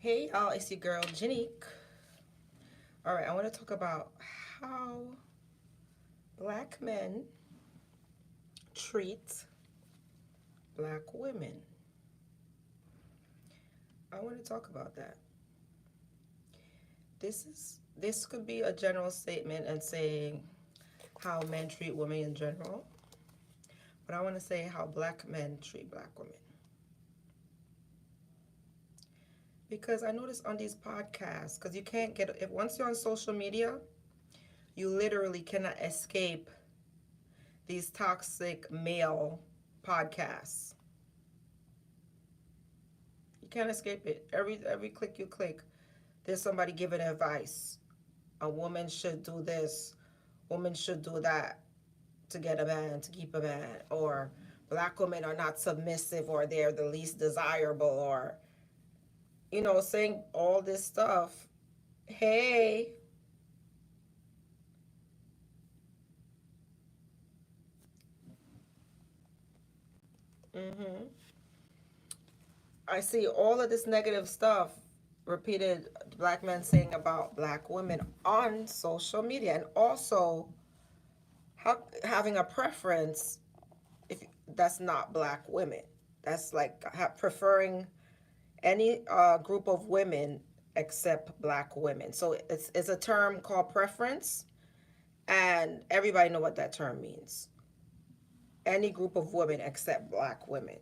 Hey y'all, it's your girl Janique. All right, I want to talk about how black men treat black women. I want to talk about that. This could be a general statement and saying how men treat women in general, but I want to say how black men treat black women. Because I notice on these podcasts, because you can't get if once you're on social media, you literally cannot escape these toxic male podcasts. You can't escape it. Every click you click, there's somebody giving advice. A woman should do this, woman should do that to get a man, to keep a man, or black women are not submissive or they're the least desirable, or saying all this stuff. Hey, hmm I see all of this negative stuff repeated, black men saying about black women on social media, and also having a preference if that's not black women. That's like preferring any group of women except black women. So it's a term called preference, and everybody know what that term means. Any group of women except black women.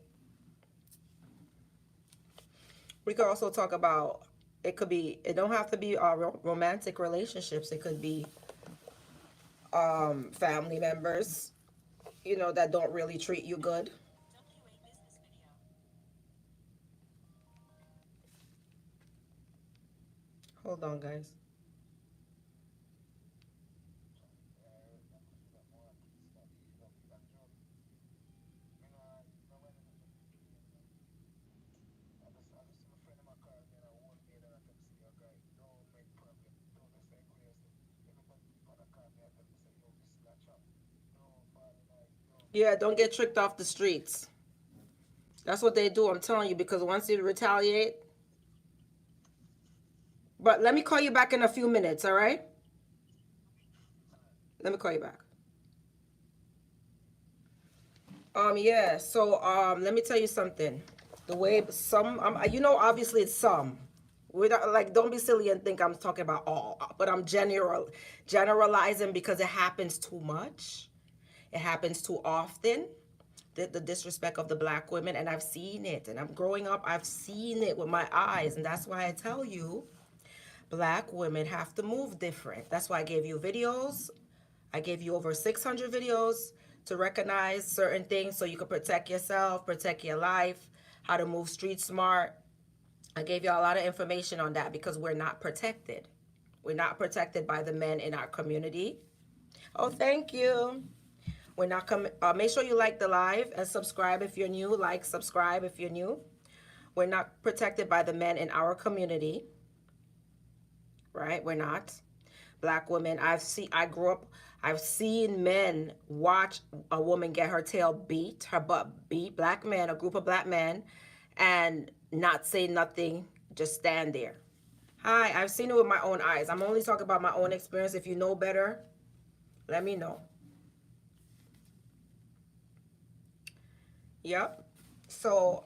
We could also talk about, it could be, it don't have to be romantic relationships. It could be family members, that don't really treat you good. Hold on, guys. Yeah, don't get tricked off the streets. That's what they do, I'm telling you, because once you retaliate. But let me call you back in a few minutes, all right? Let me call you back. Yeah, so let me tell you something. The way some obviously it's some. We don't, like, don't be silly and think I'm talking about all, but I'm generalizing because it happens too much. It happens too often. The disrespect of the black women, and I've seen it, and I'm growing up, I've seen it with my eyes, and that's why I tell you black women have to move different. That's why I gave you videos. I gave you over 600 videos to recognize certain things so you can protect yourself, protect your life, how to move street smart. I gave you a lot of information on that because we're not protected. We're not protected by the men in our community. Oh, thank you. We're not coming. Make sure you like the live and subscribe if you're new. Like, subscribe if you're new. We're not protected by the men in our community, right? We're not. Black women. I grew up. I've seen men watch a woman get her tail beat, her butt beat. Black men, a group of black men, and not say nothing. Just stand there. Hi, I've seen it with my own eyes. I'm only talking about my own experience. If you know better, let me know. Yep. So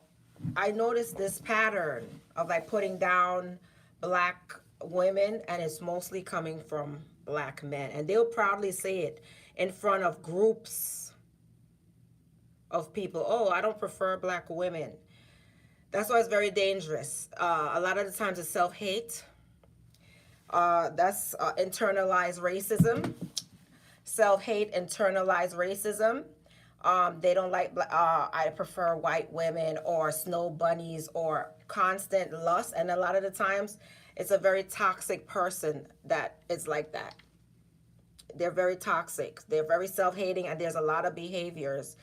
I noticed this pattern of like putting down black women, and it's mostly coming from black men. And they'll proudly say it in front of groups of people. Oh, I don't prefer black women. That's why it's very dangerous. A lot of the times it's self hate. That's internalized racism. Self hate, internalized racism. They don't like, I prefer white women or snow bunnies or constant lust. And a lot of the times it's a very toxic person that is like that. They're very toxic. They're very self-hating, and there's a lot of behaviors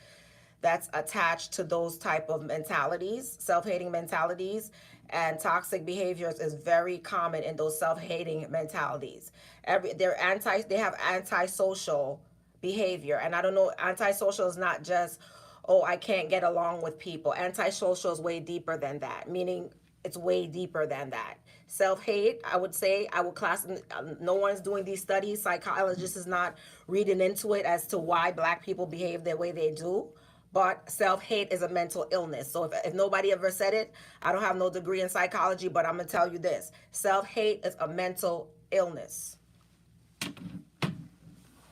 that's attached to those type of mentalities, self-hating mentalities, and toxic behaviors is very common in those self-hating mentalities. They have antisocial behavior, and I don't know, antisocial is not just, oh, I can't get along with people. Antisocial is way deeper than that, meaning It's way deeper than that. Self-hate, I would say, I would class, no one's doing these studies. Psychologists is not reading into it as to why black people behave the way they do. But self-hate is a mental illness. So if nobody ever said it, I don't have no degree in psychology, but I'm going to tell you this. Self-hate is a mental illness.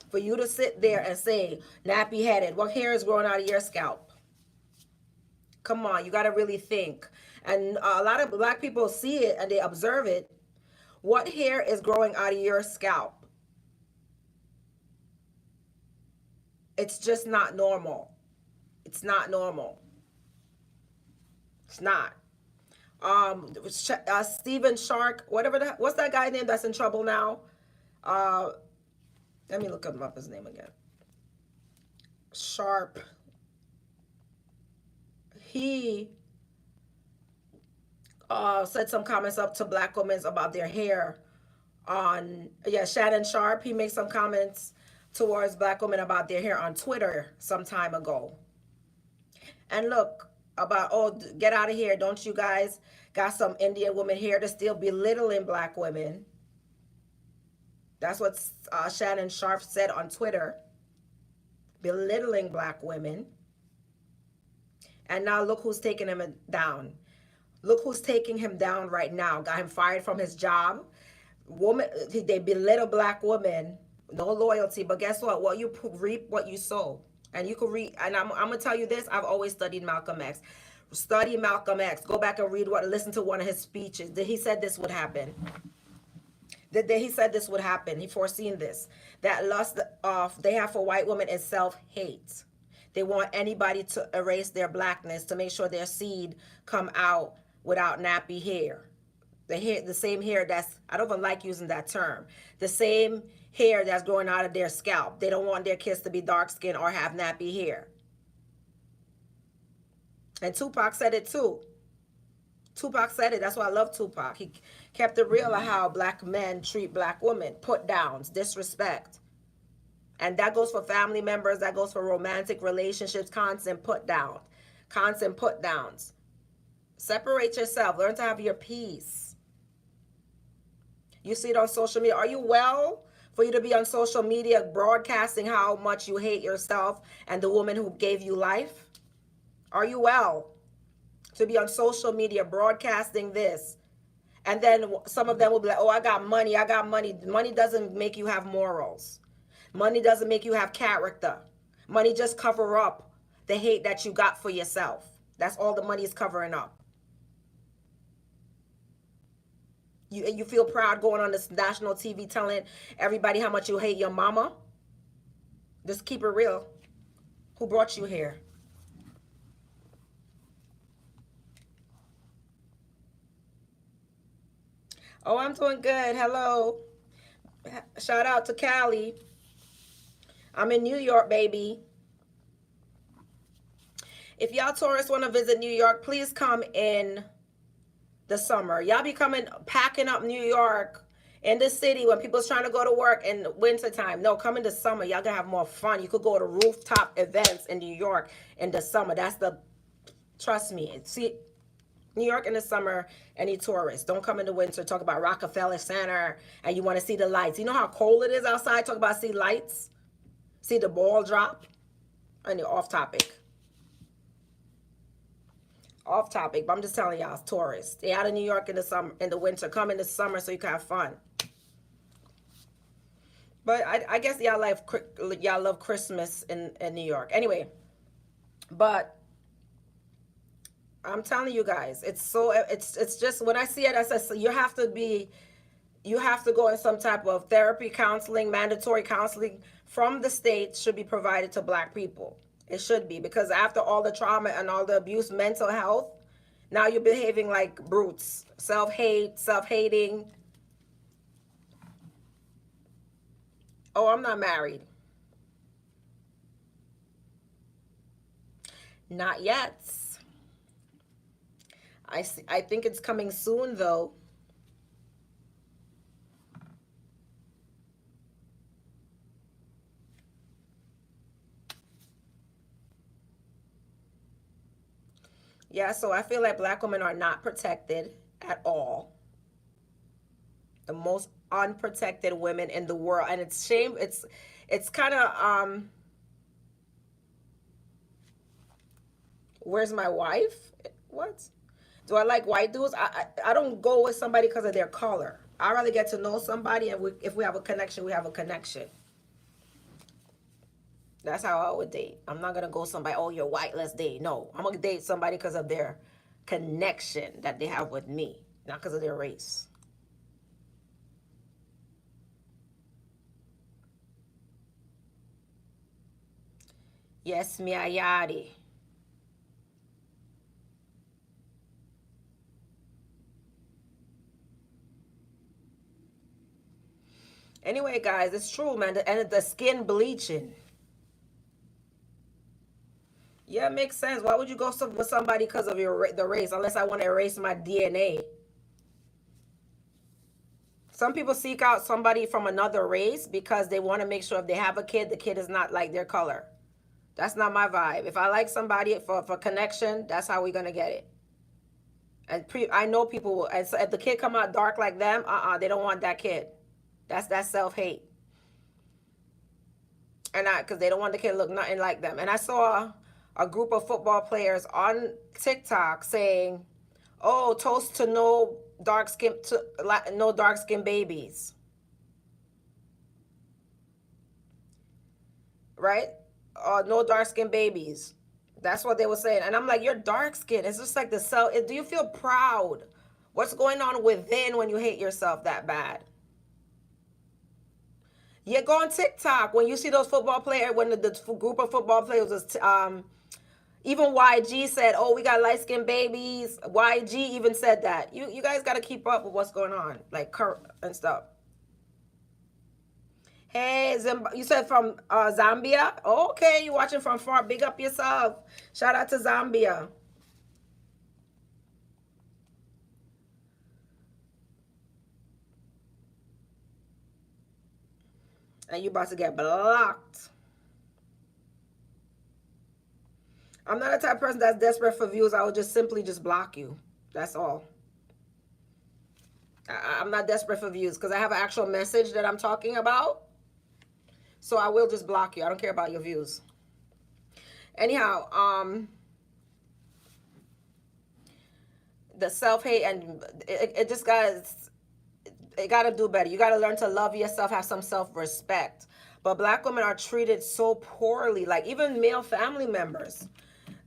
For you to sit there and say, nappy headed, what hair is growing out of your scalp? Come on, you got to really think. And a lot of black people see it and they observe it. What hair is growing out of your scalp? It's just not normal. It's not normal. It's not. Steven Shark, what's that guy name that's in trouble now? Uh, Let me look him up, his name again. Sharp. He said some comments up to black women about their hair on, yeah, Shannon Sharp. He made some comments towards black women about their hair on Twitter some time ago. And look, about, oh, get out of here. Don't you guys got some Indian woman here to still belittling black women? That's what Shannon Sharp said on Twitter, belittling black women. And now look who's taking him down. Look who's taking him down right now. Got him fired from his job. Woman, they belittle black women. No loyalty. But guess what? What you reap, what you sow. And you can read. And I'm gonna tell you this. I've always studied Malcolm X. Study Malcolm X. Go back and listen to one of his speeches. He said this would happen. He said this would happen. He foreseen this. That lust they have for white women is self-hate. They want anybody to erase their blackness to make sure their seed come out without nappy hair. The same hair that's, I don't even like using that term. The same hair that's growing out of their scalp. They don't want their kids to be dark skinned or have nappy hair. And Tupac said it too. Tupac said it. That's why I love Tupac. He kept it real of how black men treat black women. Put downs, disrespect. And that goes for family members. That goes for romantic relationships. Constant put down. Constant put downs. Separate yourself. Learn to have your peace. You see it on social media. Are you well for you to be on social media broadcasting how much you hate yourself and the woman who gave you life? Are you well to be on social media broadcasting this? And then some of them will be like, oh, I got money. I got money. Money doesn't make you have morals. Money doesn't make you have character. Money just cover up the hate that you got for yourself. That's all the money is covering up. You feel proud going on this national TV telling everybody how much you hate your mama? Just keep it real. Who brought you here? Oh, I'm doing good. Hello. Shout out to Cali. I'm in New York, baby. If y'all tourists want to visit New York, please come in the summer. Y'all be coming, packing up New York in the city when people's trying to go to work in winter time. No, come in the summer. Y'all gonna have more fun. You could go to rooftop events in New York in the summer. Trust me. See, New York in the summer, any tourists, don't come in the winter. Talk about Rockefeller Center and you want to see the lights. You know how cold it is outside? Talk about see lights, see the ball drop. And you're off topic. Off topic, but I'm just telling y'all, tourists. Stay out of New York in the summer, in the winter. Come in the summer so you can have fun. But I guess y'all love Christmas in New York. Anyway, but I'm telling you guys, it's just when I see it, I say you have to go in some type of therapy, counseling, mandatory counseling from the state should be provided to black people. It should be, because after all the trauma and all the abuse, mental health, now you're behaving like brutes. Self-hate, self-hating. Oh, I'm not married. Not yet. I think it's coming soon, though. Yeah, so I feel like black women are not protected. at all. The most unprotected women in the world, and it's shame. It's kind of Where's my wife? What? Do I like white dudes? I don't go with somebody because of their color. I rather get to know somebody, and if we have a connection, we have a connection. That's how I would date. I'm not gonna go somebody. Oh, you're white. Let's date. No, I'm gonna date somebody because of their connection that they have with me, not because of their race. Yes, mi ayari. Anyway, guys, it's true, man. And the skin bleaching. Yeah, it makes sense. Why would you go with somebody because of the race? Unless I want to erase my DNA. Some people seek out somebody from another race because they want to make sure if they have a kid, the kid is not like their color. That's not my vibe. If I like somebody for connection, that's how we're gonna get it. And I know people will. And so if the kid come out dark like them, they don't want that kid. That's self hate. And because they don't want the kid to look nothing like them. And I saw a group of football players on TikTok saying, "Oh, toast to no dark skin babies," right? No dark skin babies. That's what they were saying. And I'm like, you're dark skinned. It's just like the self. Do you feel proud? What's going on within when you hate yourself that bad? Yeah, go on TikTok when you see those football players. When the group of football players was, even YG said, "Oh, we got light skinned babies." YG even said that. You guys got to keep up with what's going on, like Kurt and stuff. Hey, you said from Zambia? Okay, you watching from far. Big up yourself. Shout out to Zambia. And you about to get blocked. I'm not a type of person that's desperate for views. I would just simply just block you. That's all. I'm not desperate for views because I have an actual message that I'm talking about. So I will just block you. I don't care about your views. Anyhow, the self-hate and it just got to do better. You got to learn to love yourself, have some self-respect. But black women are treated so poorly. Like even male family members,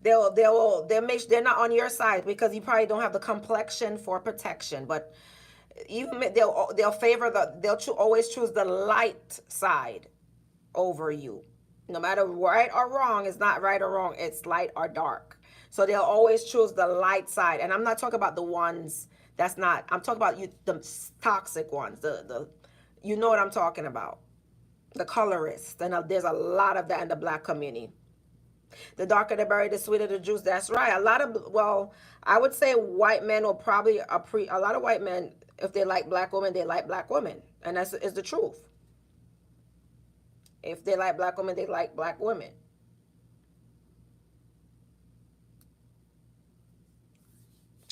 they're not on your side because you probably don't have the complexion for protection. But even they'll favor always choose the light side over you. No matter right or wrong, it's not right or wrong. It's light or dark. So they'll always choose the light side. And I'm not talking about the ones that's not. I'm talking about the toxic ones. The you know what I'm talking about. The colorists. And there's a lot of that in the black community. The darker the berry, the sweeter the juice. That's right. I would say white men will probably a lot of white men, if they like black women, they like black women, and that's is the truth. If they like black women, they like black women.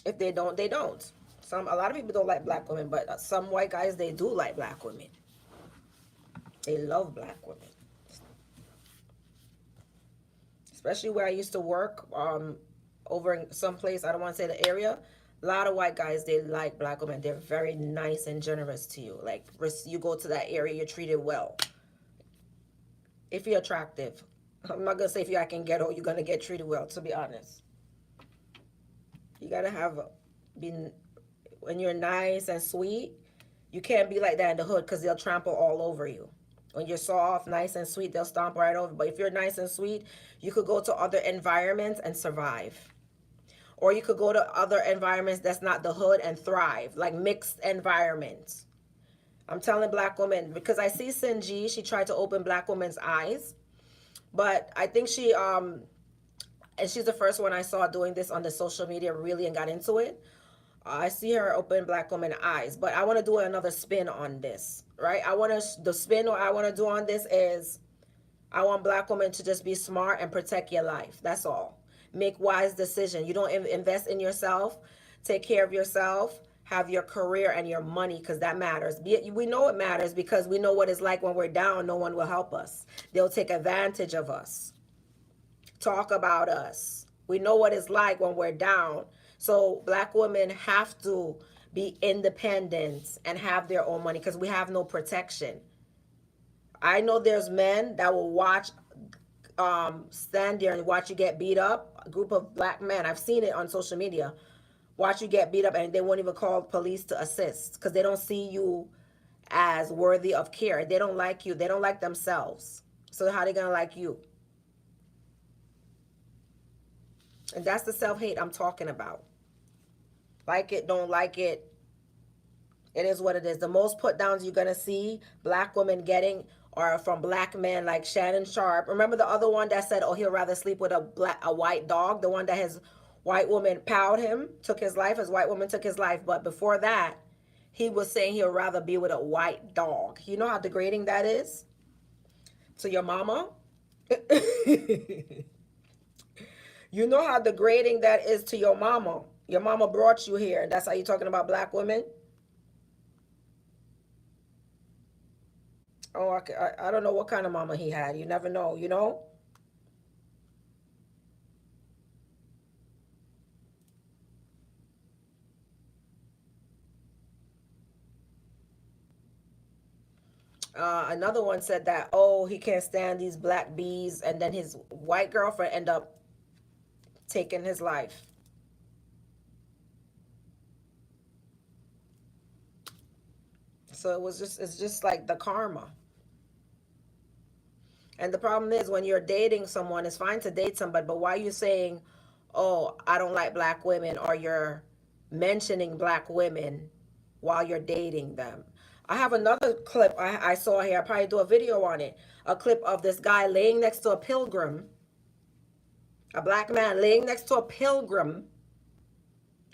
If they don't, they don't. A lot of people don't like black women, but some white guys they do like black women. They love black women, especially where I used to work. Over in some place, I don't want to say the area. A lot of white guys they like black women. They're very nice and generous to you. Like you go to that area, you're treated well. If you're attractive, I'm not gonna say if you're acting ghetto, you're gonna get treated well. To be honest, you gotta have been when you're nice and sweet. You can't be like that in the hood because they'll trample all over you. When you're soft, nice and sweet, they'll stomp right over. But if you're nice and sweet, you could go to other environments and survive. Or you could go to other environments that's not the hood and thrive, like mixed environments. I'm telling black women because I see Sinji, she tried to open black women's eyes, but I think and she's the first one I saw doing this on the social media really and got into it. I see her open black women eyes, but I want to do another spin on this, right? The spin what I want to do on this is I want black women to just be smart and protect your life. That's all. Make wise decisions. You don't invest in yourself, take care of yourself, have your career and your money, because that matters. We know it matters because we know what it's like when we're down. No one will help us. They'll take advantage of us, talk about us. We know what it's like when we're down. So black women have to be independent and have their own money because we have no protection. I know there's men that will stand there and watch you get beat up. A group of black men, I've seen it on social media, watch you get beat up and they won't even call police to assist because they don't see you as worthy of care. They don't like you. They don't like themselves. So how they gonna like you? And that's the self-hate I'm talking about. Like it, don't like it. It is what it is. The most put downs you're gonna see black women getting are from black men like Shannon Sharp. Remember the other one that said, "Oh, he'll rather sleep with a white dog." The one that his white woman powed him, took his life. His white woman took his life. But before that, he was saying he'll rather be with a white dog. You know how degrading that is to your mama. You know how degrading that is to your mama. Your mama brought you here, and that's how you're talking about black women. Oh, I don't know what kind of mama he had. You never know, you know? Another one said that, oh, he can't stand these black bees. And then his white girlfriend ended up taking his life. So it's just like the karma. And the problem is when you're dating someone, it's fine to date somebody, but why are you saying, oh, I don't like black women, or you're mentioning black women while you're dating them? I have another clip I saw here. I'll probably do a video on it. A clip of this guy laying next to a pilgrim, a black man laying next to a pilgrim,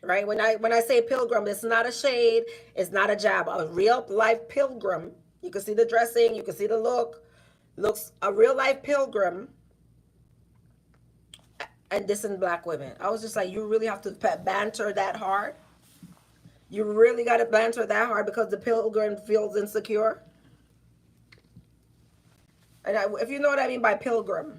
right? When I say pilgrim, it's not a shade, it's not a jab. A real life pilgrim. You can see the dressing, you can see the look. Looks a real life pilgrim, and dissing black women. I was just like, you really have to banter that hard? You really got to banter that hard because the pilgrim feels insecure? And if you know what I mean by pilgrim,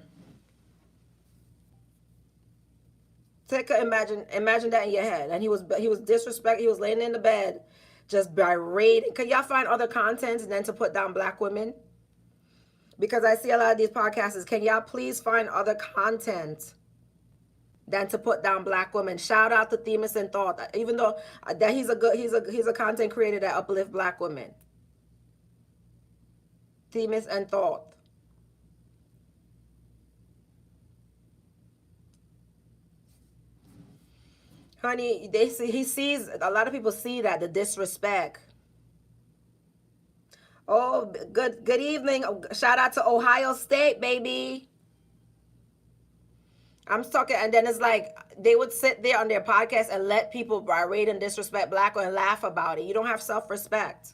imagine that in your head. And he was disrespect. He was laying in the bed, just berating. Can y'all find other content and then to put down black women? Because I see a lot of these podcasts. Can y'all please find other content than to put down black women? Shout out to Themis and Thought. Even though that he's a content creator that uplift black women. Themis and Thought. Honey, he sees, a lot of people see that, the disrespect. Oh, good evening. Shout out to Ohio State, baby. I'm talking, and then it's like they would sit there on their podcast and let people berate and disrespect black women and laugh about it. You don't have self-respect.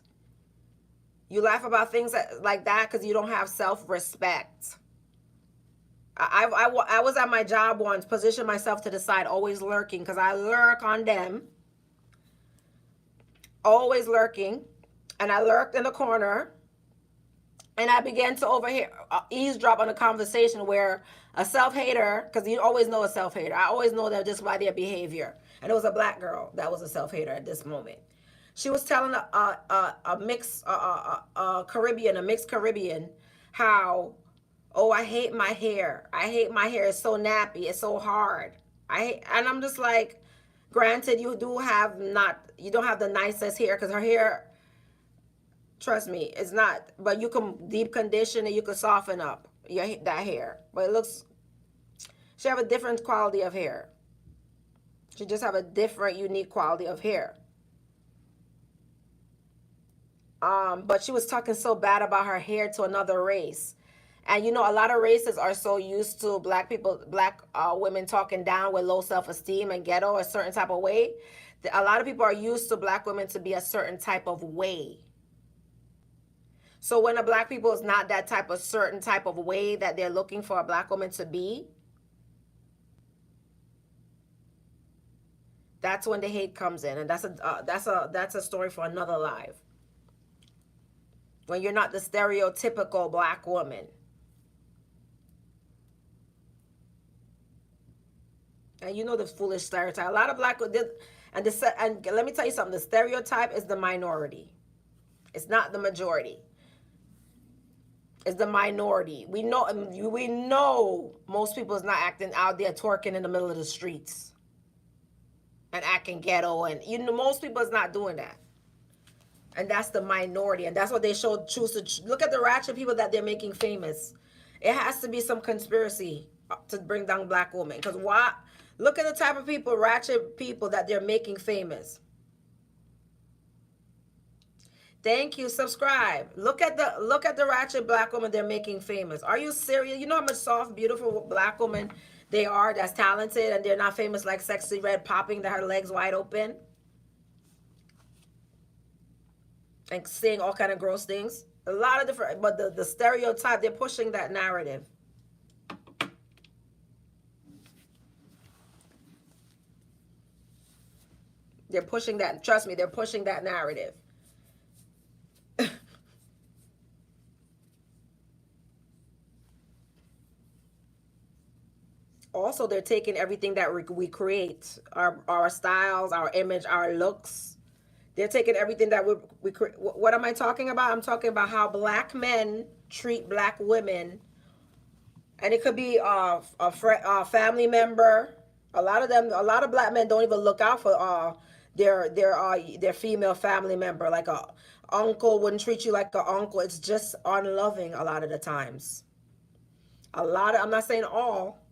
You laugh about things like that because you don't have self-respect. I was at my job once, positioned myself to the side, always lurking because I lurk on them. Always lurking. And I lurked in the corner. And I began to overhear, eavesdrop on a conversation where a self-hater, because you always know a self-hater. I always know that just by their behavior. And it was a black girl that was a self-hater at this moment. She was telling a mixed Caribbean, how, oh, I hate my hair. I hate my hair. It's so nappy. It's so hard. And I'm just like, granted, you don't have the nicest hair, because her hair, trust me, it's not. But you can deep condition it. You can soften up that hair. But she have a different quality of hair. She just have a different, unique quality of hair. But she was talking so bad about her hair to another race. And a lot of races are so used to black women talking down with low self-esteem and ghetto a certain type of way. A lot of people are used to black women to be a certain type of way. So when a black people is not that certain type of way that they're looking for a black woman to be, That's when the hate comes in, and that's a story for another live. When you're not the stereotypical black woman, and you know the foolish stereotype. A lot of and let me tell you something. The stereotype is the minority. It's not the majority. It's the minority. We know most people is not acting out there twerking in the middle of the streets and acting ghetto, and most people is not doing that. And that's the minority, and that's what they choose to look at the ratchet people that they're making famous. It has to be some conspiracy to bring down black women. Because why? Look at the type of people, ratchet people that they're making famous. Thank you. Subscribe. Look at the ratchet black woman they're making famous. Are you serious? You know how much soft, beautiful black woman they are that's talented, and they're not famous like Sexy Red popping her legs wide open and saying all kind of gross things. A lot of different, but the stereotype, they're pushing that narrative. They're pushing that. Trust me, they're pushing that narrative. Also, they're taking everything that we create, our styles, our image, our looks. They're taking everything that we create. What am I talking about? I'm talking about how black men treat black women, and it could be a family member. A lot of black men don't even look out for their female family member. Like a uncle wouldn't treat you like an uncle. It's just unloving a lot of the times. I'm not saying all,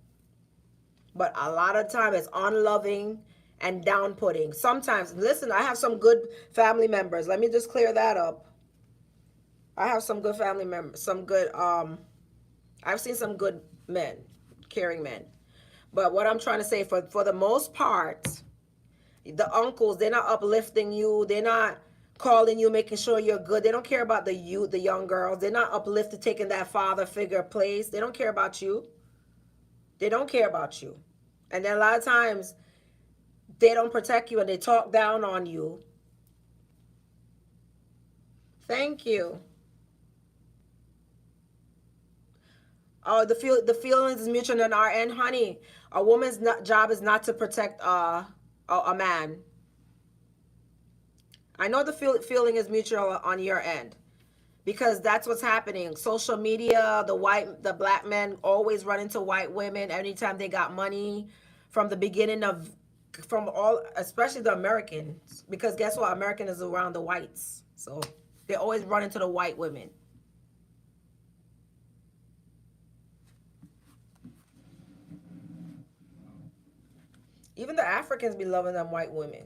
but a lot of time it's unloving and down putting. Sometimes, listen, I have some good family members. Let me just clear that up. I have some good family members, I've seen some good men, caring men. But what I'm trying to say, for the most part, the uncles, they're not uplifting you. They're not calling you, making sure you're good. They don't care about the youth, the young girls. They're not uplifted, taking that father figure place. They don't care about you. They don't care about you. And then a lot of times they don't protect you and they talk down on you. Thank you. Oh, the feelings is mutual on our end, honey. A woman's job is not to protect a man. I know the feeling is mutual on your end, because that's what's happening. Social media, the black men always run into white women anytime they got money, from the beginning of, from all, especially the Americans, because guess what? American is around the whites, so they always run into the white women. Even the Africans be loving them white women.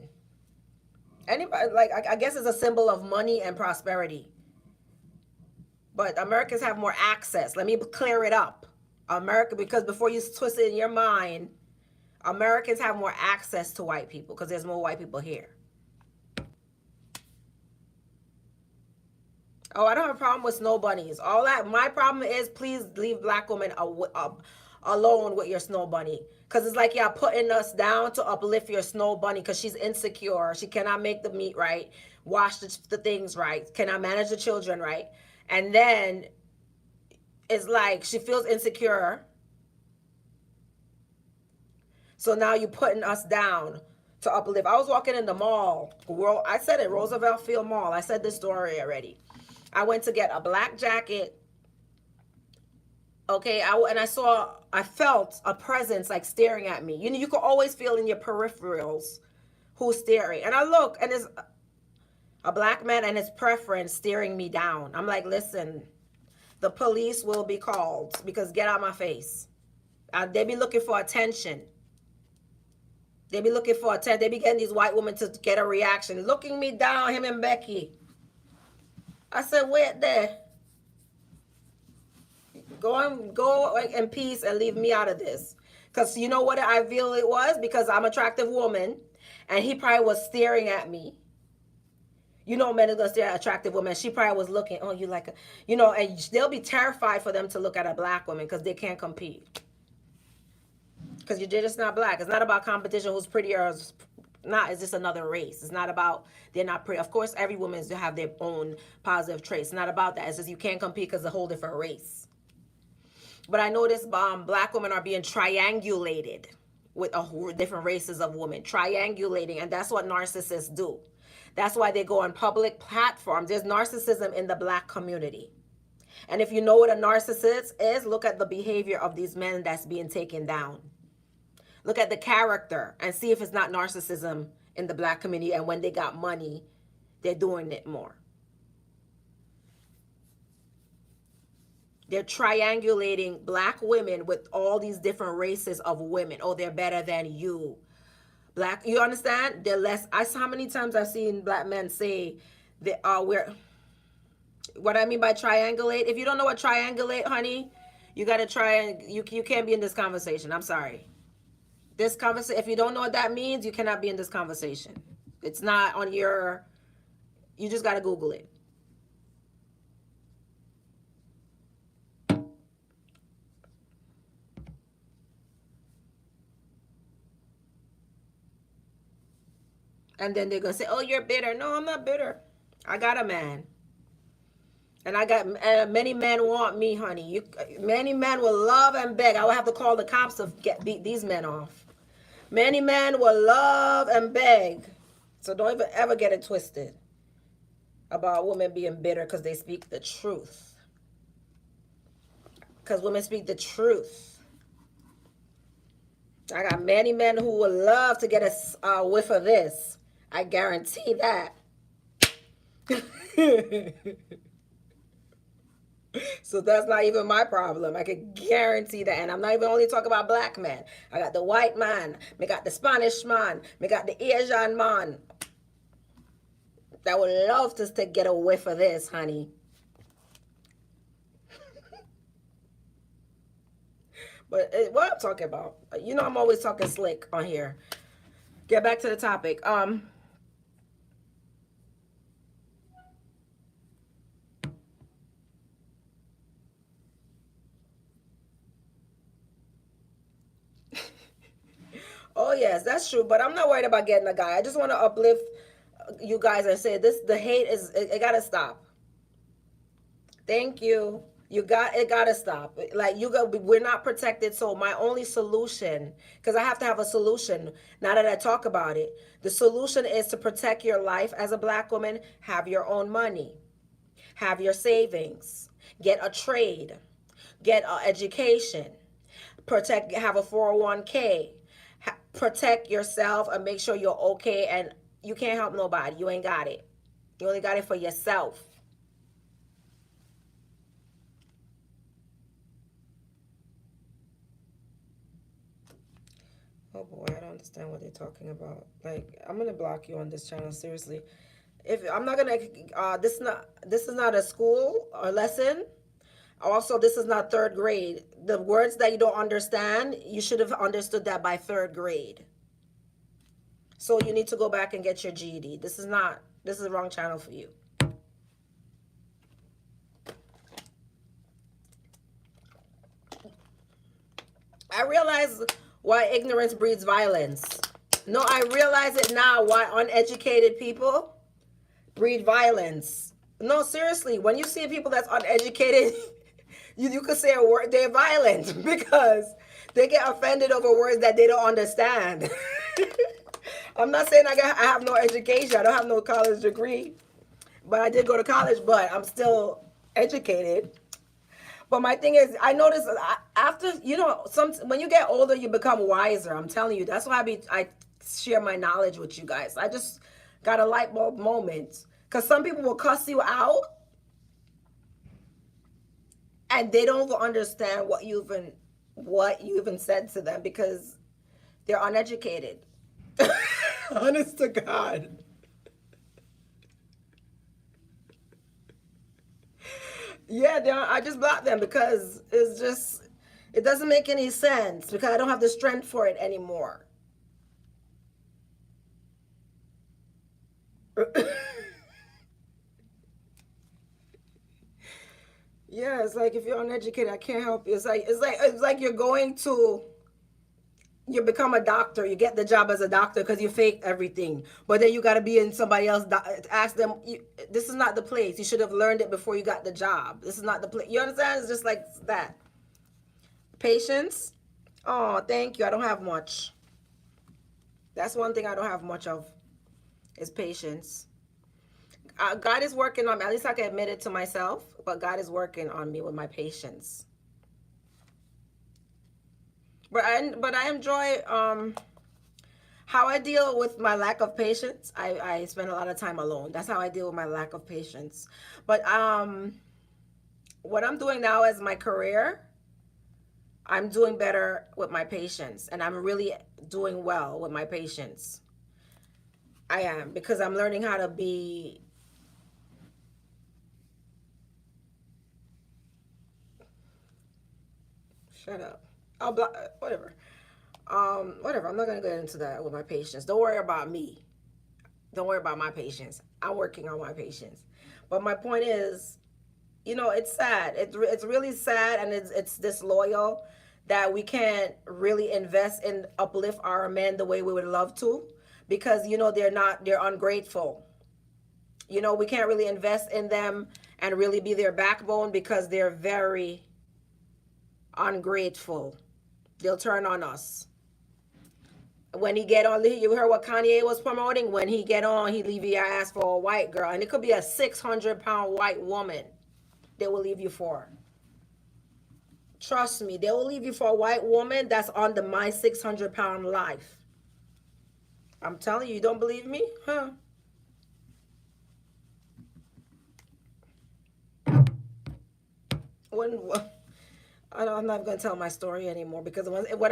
Anybody, like, I guess it's a symbol of money and prosperity. But Americans have more access. Let me clear it up. America, because before you twist it in your mind, Americans have more access to white people because there's more white people here. Oh, I don't have a problem with snow bunnies. All that. My problem is, please leave black women alone with your snow bunny. Because it's like y'all putting us down to uplift your snow bunny because she's insecure. She cannot make the meat right, wash the things right, cannot manage the children right. And then it's like she feels insecure. So now you're putting us down to uplift. I was walking in the mall. I said it, Roosevelt Field Mall. I said this story already. I went to get a black jacket. Okay, I felt a presence like staring at me. You can always feel in your peripherals who's staring. And I look, and it's a black man and his preference staring me down. I'm like, listen, the police will be called because get out my face. They be looking for attention. They be looking for attention. They be getting these white women to get a reaction. Looking me down, him and Becky. I said, wait there. Go in peace and leave me out of this. Because you know what I feel it was? Because I'm an attractive woman. And he probably was staring at me. You know, men are going to stare at attractive women. She probably was looking, oh, you like a, and they'll be terrified for them to look at a black woman because they can't compete. Because you're just not black. It's not about competition, who's prettier. not, it's just another race. It's not about they're not pretty. Of course, every woman has to have their own positive traits. It's not about that. It's just you can't compete because it's a whole different race. But I notice black women are being triangulated with different races of women, triangulating, and that's what narcissists do. That's why they go on public platforms. There's narcissism in the black community. And if you know what a narcissist is, look at the behavior of these men that's being taken down. Look at the character and see if it's not narcissism in the black community. And when they got money, they're doing it more. They're triangulating black women with all these different races of women. Oh, they're better than you. Black, you understand? They're less. I saw how many times I've seen black men say that we're. What I mean by triangulate, if you don't know what triangulate, honey, you got to try and you can't be in this conversation. I'm sorry. This conversation, if you don't know what that means, you cannot be in this conversation. It's not on your, you just got to Google it. And then they're going to say, oh, you're bitter. No, I'm not bitter. I got a man. And I got many men want me, honey. Many men will love and beg. I will have to call the cops to beat these men off. Many men will love and beg. So don't even ever get it twisted about women being bitter because they speak the truth. Because women speak the truth. I got many men who would love to get a whiff of this. I guarantee that. So that's not even my problem. I can guarantee that. And I'm not even only talking about black men. I got the white man. Me got the Spanish man. Me got the Asian man. That would love to get a whiff of this, honey. But what I'm talking about, you know, I'm always talking slick on here. Get back to the topic. Oh yes, that's true. But I'm not worried about getting a guy. I just want to uplift you guys and say this: the hate it gotta stop. Thank you. It gotta stop. Like we're not protected. So my only solution, because I have to have a solution. Now that I talk about it, the solution is to protect your life as a black woman. Have your own money. Have your savings. Get a trade. Get an education. Have a 401k. Protect yourself and make sure you're okay. And you can't help nobody. You ain't got it. You only got it for yourself. Oh boy, I don't understand what they're talking about. Like, I'm gonna block you on this channel, seriously. If I'm not gonna, this is not a school or lesson. Also, this is not third grade. The words that you don't understand, you should have understood that by third grade. So you need to go back and get your GED. This is the wrong channel for you. I realize why ignorance breeds violence. No, I realize it now why uneducated people breed violence. No, seriously, when you see people that's uneducated, you could say a word, they're violent because they get offended over words that they don't understand. I'm not saying I have no education. I don't have no college degree, but I did go to college, but I'm still educated. But my thing is, I notice after, when you get older, you become wiser. I'm telling you, that's why I share my knowledge with you guys. I just got a light bulb moment. Because some people will cuss you out and they don't understand what you even said to them because they're uneducated. Honest to God. Yeah, I just blocked them because it doesn't make any sense because I don't have the strength for it anymore. Yeah, it's like if you're uneducated, I can't help you. It's like you're going to You become a doctor. You get the job as a doctor because you fake everything. But then you got to be in somebody else. Ask them. This is not the place. You should have learned it before you got the job. This is not the place. You understand? It's just like that. Patience. Oh, thank you. I don't have much. That's one thing I don't have much of is patience. God is working on me. At least I can admit it to myself. But God is working on me with my patience. But I enjoy how I deal with my lack of patience. I spend a lot of time alone. That's how I deal with my lack of patience. But what I'm doing now as my career, I'm doing better with my patience, and I'm really doing well with my patience. I am, because I'm learning how to be. Shut up. I'll block. Whatever. Whatever. I'm not gonna get into that with my patience. Don't worry about me. Don't worry about my patience. I'm working on my patience. But my point is, it's sad. It's really sad, and it's disloyal that we can't really invest and uplift our men the way we would love to, because they're ungrateful. We can't really invest in them and really be their backbone because they're very ungrateful. They'll turn on us. When he get on, you heard what Kanye was promoting. When he get on, he leave your ass for a white girl, and it could be a 600-pound white woman. They will leave you for. Trust me, they will leave you for a white woman that's under my 600-pound life. I'm telling you, you don't believe me, huh? When I'm not gonna tell my story anymore, because what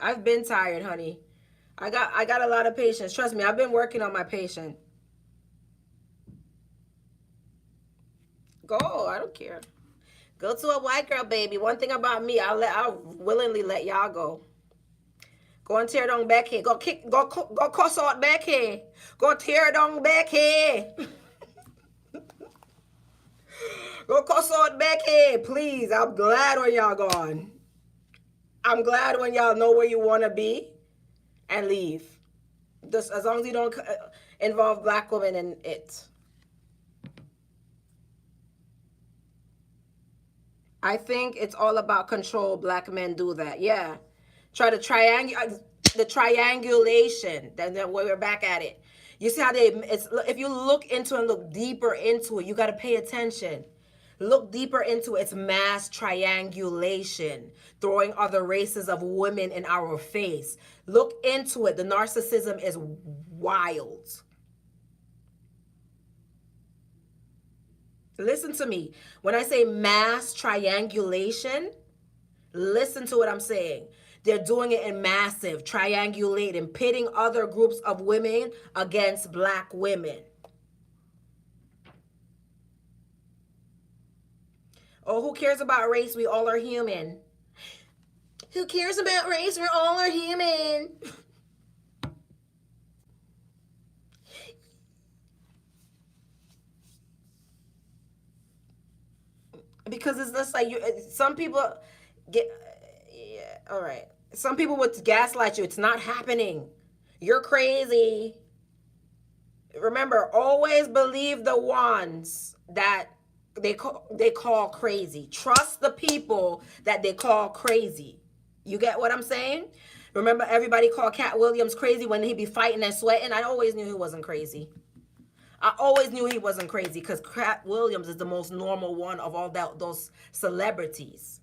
I've been tired, honey. I got a lot of patience. Trust me, I've been working on my patience. Go, I don't care. Go to a white girl, baby. One thing about me, I'll willingly let y'all go. Go and tear down Becky. Go cuss out Becky. Go tear down Becky. Go cuss out Becky, please. I'm glad when y'all gone. I'm glad when y'all know where you want to be and leave. Just as long as you don't involve black women in it. I think it's all about control. Black men do that. Yeah. Try to the triangulation. Then we're back at it. You see how if you look into and look deeper into it, you got to pay attention. Look deeper into it. It's mass triangulation, throwing other races of women in our face. Look into it. The narcissism is wild. Listen to me. When I say mass triangulation, listen to what I'm saying. They're doing it in massive, triangulating, pitting other groups of women against black women. Oh, who cares about race? We all are human. Who cares about race? We all are human. Because it's just like some people get, yeah, all right. Some people would gaslight you. It's not happening. You're crazy. Remember, always believe the ones that they call crazy. Trust the people that they call crazy. You get what I'm saying? Remember, everybody called Cat Williams crazy when he be fighting and sweating. I always knew he wasn't crazy. I always knew he wasn't crazy, because Cat Williams is the most normal one of all those celebrities.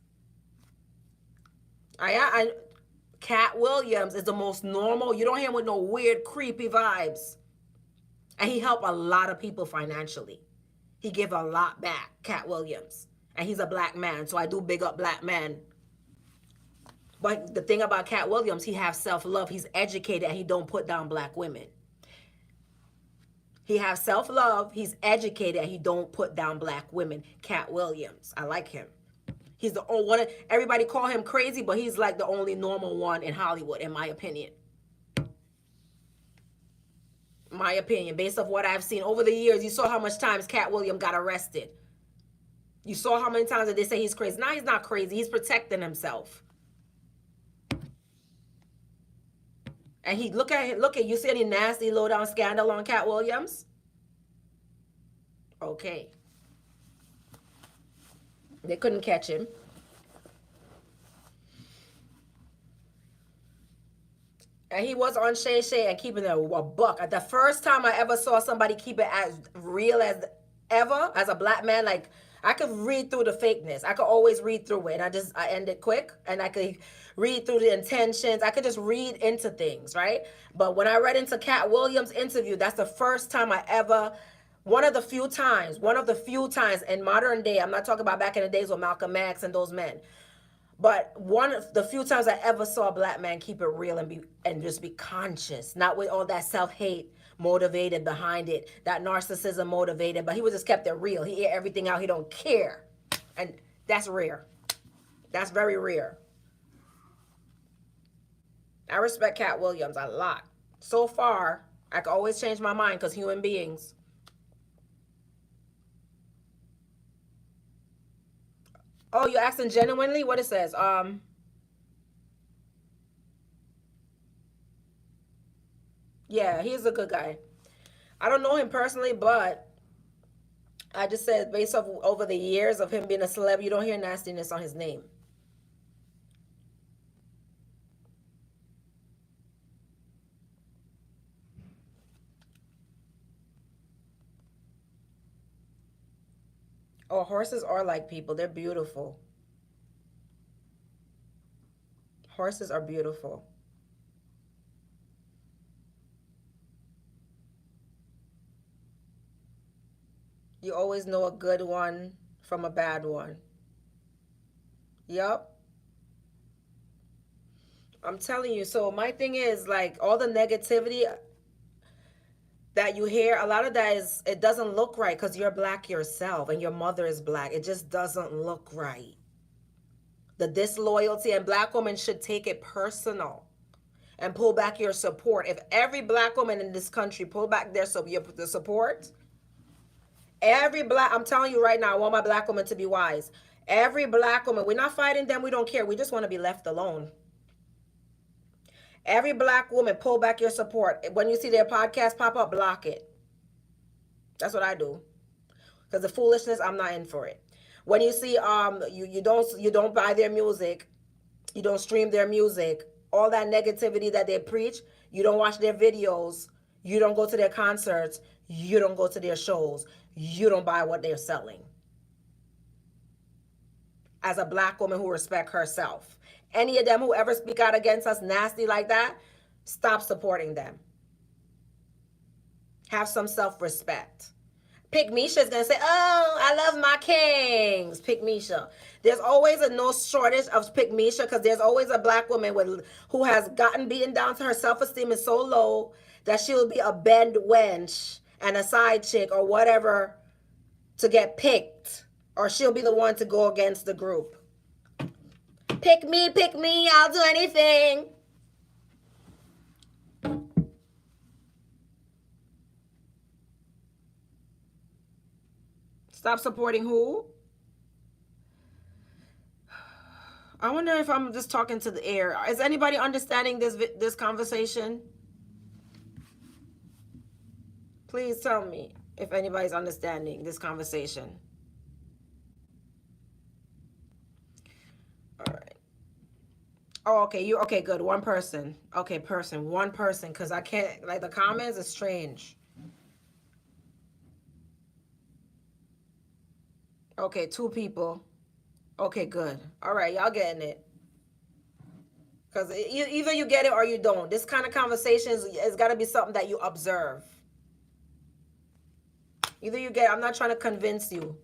Cat Williams is the most normal. You don't hear him with no weird, creepy vibes. And he helped a lot of people financially. He gave a lot back, Cat Williams. And he's a black man, so I do big up black men. But the thing about Cat Williams, he has self-love. He's educated, and he don't put down black women. He has self-love, he's educated, and he don't put down black women. Cat Williams, I like him. He's the only one. Everybody call him crazy, but he's like the only normal one in Hollywood, in my opinion. My opinion, based off what I've seen over the years. You saw how much times Cat Williams got arrested. You saw how many times that they say he's crazy. Now he's not crazy. He's protecting himself. And he look at you see any nasty low down scandal on Cat Williams? Okay. They couldn't catch him. And he was on Shay Shay and keeping a buck. The first time I ever saw somebody keep it as real as ever, as a black man, like I could read through the fakeness. I could always read through it. I end it quick, and I could read through the intentions. I could just read into things, right? But when I read into Cat Williams' interview, that's the first time I ever, one of the few times in modern day, I'm not talking about back in the days with Malcolm X and those men, but one of the few times I ever saw a black man keep it real and just be conscious, not with all that self-hate motivated behind it, that narcissism motivated, but he was just kept it real. He ate everything out. He don't care. And that's rare. That's very rare. I respect Cat Williams a lot. So far, I can always change my mind because human beings. Oh, you're asking genuinely? What it says? Yeah, he's a good guy. I don't know him personally, but I just said based off over the years of him being a celeb, you don't hear nastiness on his name. Oh, horses are like people. They're beautiful. Horses are beautiful. You always know a good one from a bad one. Yup. I'm telling you. So my thing is like all the negativity that you hear, a lot of that is it doesn't look right because you're black yourself and your mother is black. It just doesn't look right. The disloyalty, and black women should take it personal and pull back your support. If every black woman in this country pull back the support, every black, I'm telling you right now, I want my black woman to be wise. Every black woman, we're not fighting them, we don't care. We just want to be left alone. Every black woman, pull back your support. When you see their podcast pop up, block it. That's what I do. Because the foolishness, I'm not in for it. When you see you don't buy their music, you don't stream their music, all that negativity that they preach, you don't watch their videos, you don't go to their concerts, you don't go to their shows, you don't buy what they're selling. As a black woman who respects herself, any of them who ever speak out against us nasty like that, stop supporting them. Have some self-respect. Pick Misha is gonna say, "Oh, I love my kings." Pick Misha. There's always a no shortage of Pick Misha because there's always a black woman who has gotten beaten down to her self-esteem is so low that she'll be a bend wench and a side chick or whatever to get picked, or she'll be the one to go against the group. Pick me, I'll do anything. Stop supporting who? I wonder if I'm just talking to the air. Is anybody understanding this conversation? Please tell me if anybody's understanding this conversation. All right. Oh, okay. Okay, good. One person. Okay, one person. Because I can't, like, the comments are strange. Okay, two people. Okay, good. All right, y'all getting it. Because either you get it or you don't. This kind of conversation has got to be something that you observe. Either you get, I'm not trying to convince you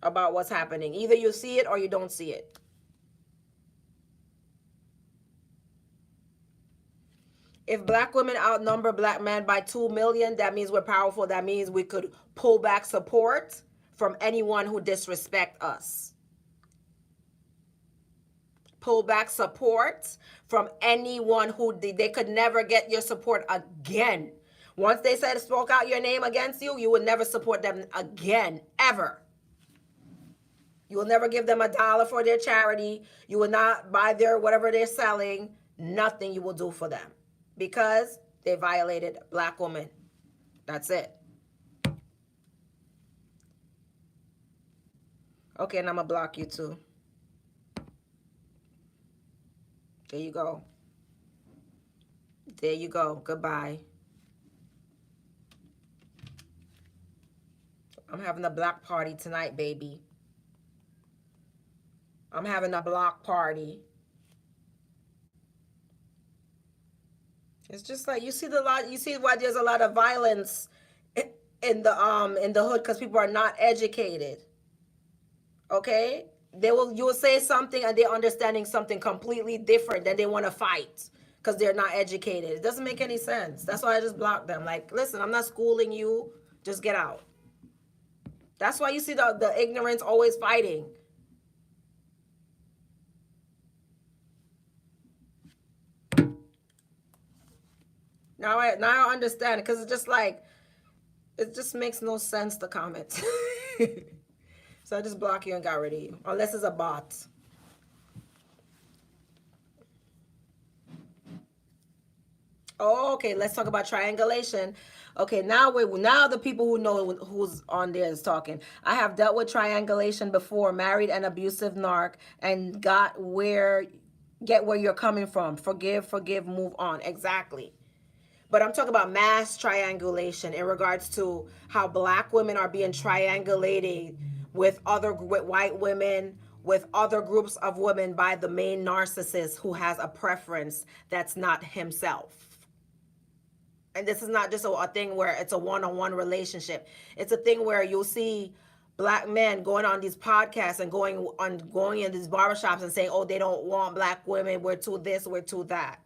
about what's happening. Either you see it or you don't see it. If black women outnumber black men by 2 million, that means we're powerful. That means we could pull back support from anyone who disrespect us. Pull back support from anyone who they could never get your support again. Once they spoke out your name against you, you would never support them again, ever. You will never give them $1 for their charity. You will not buy their whatever they're selling. Nothing you will do for them because they violated black women. That's it. Okay, and I'm gonna block you too. There you go. There you go. Goodbye. I'm having a block party tonight, baby. I'm having a block party. It's just like you see the lot. You see why there's a lot of violence in the hood because people are not educated. Okay, you will say something and they're understanding something completely different. Then they want to fight because they're not educated. It doesn't make any sense. That's why I just block them. Like, listen, I'm not schooling you. Just get out. That's why you see the ignorance always fighting. Now I understand because it's just like it just makes no sense to comment. So I just block you and got rid of you, unless it's a bot. Oh, okay. Let's talk about triangulation. Okay, now the people who know who's on there is talking. I have dealt with triangulation before, married an abusive narc, and get where you're coming from. Forgive, move on. Exactly. But I'm talking about mass triangulation in regards to how black women are being triangulated with white women, with other groups of women by the main narcissist who has a preference that's not himself. And this is not just a thing where it's a one-on-one relationship. It's a thing where you'll see black men going on these podcasts and going in these barbershops and saying, oh, they don't want black women, we're too this, we're too that.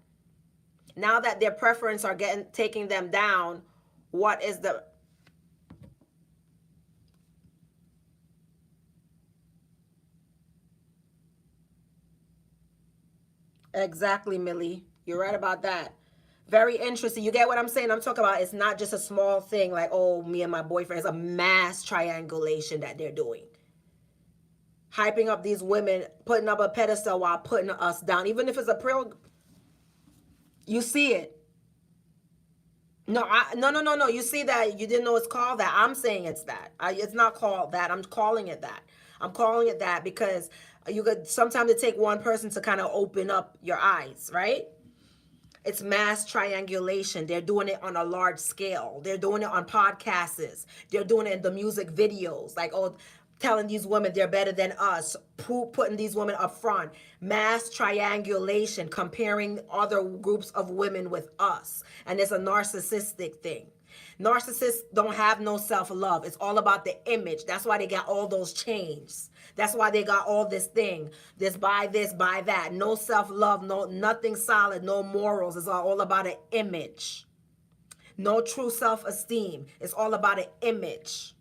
Now that their preference are taking them down, what is the exactly, Millie? You're right about that. Very interesting. You get what I'm saying? I'm talking about it's not just a small thing like, oh, me and my boyfriend. It's a mass triangulation that they're doing. Hyping up these women, putting up a pedestal while putting us down. Even if it's a you see it. No, no. You see that? You didn't know it's called that. I'm saying it's that. It's not called that. I'm calling it that. I'm calling it that because you could sometimes it take one person to kind of open up your eyes, right? It's mass triangulation. They're doing it on a large scale. They're doing it on podcasts. They're doing it in the music videos. Like, oh, telling these women they're better than us, putting these women up front. Mass triangulation, comparing other groups of women with us. And it's a narcissistic thing. Narcissists don't have no self-love. It's all about the image. That's why they got all those chains. That's why they got all this thing. This, buy that. No self-love, nothing solid, no morals. It's all about an image. No true self-esteem. It's all about an image.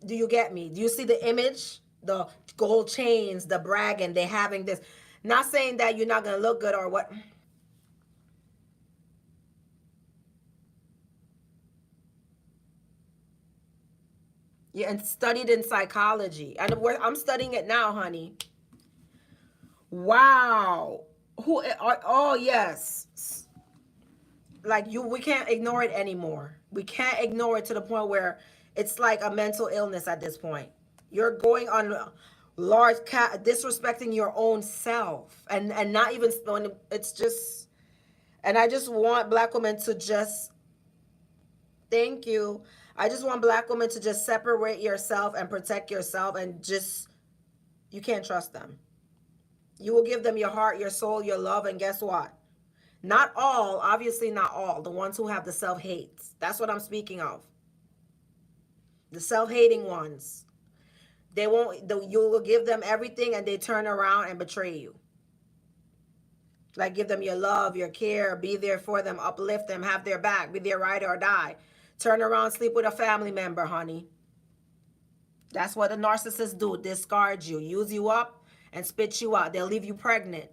Do you get me? Do you see the image? The gold chains, the bragging, they having this. Not saying that you're not going to look good or what. Yeah, and studied in psychology. And I'm studying it now, honey. Wow. Oh, yes. Like we can't ignore it anymore. We can't ignore it to the point where it's like a mental illness at this point. You're going on large disrespecting your own self and not even when it's just and I just want black women to just thank you. I just want black women to just separate yourself and protect yourself and just you can't trust them. You will give them your heart, your soul, your love, and guess what? Not all, obviously not all, the ones who have the self-hates. That's what I'm speaking of. The self-hating ones. You will give them everything and they turn around and betray you. Like give them your love, your care, be there for them, uplift them, have their back, be their ride or die. Turn around, sleep with a family member, honey. That's what the narcissists do, discard you, use you up and spit you out. They'll leave you pregnant.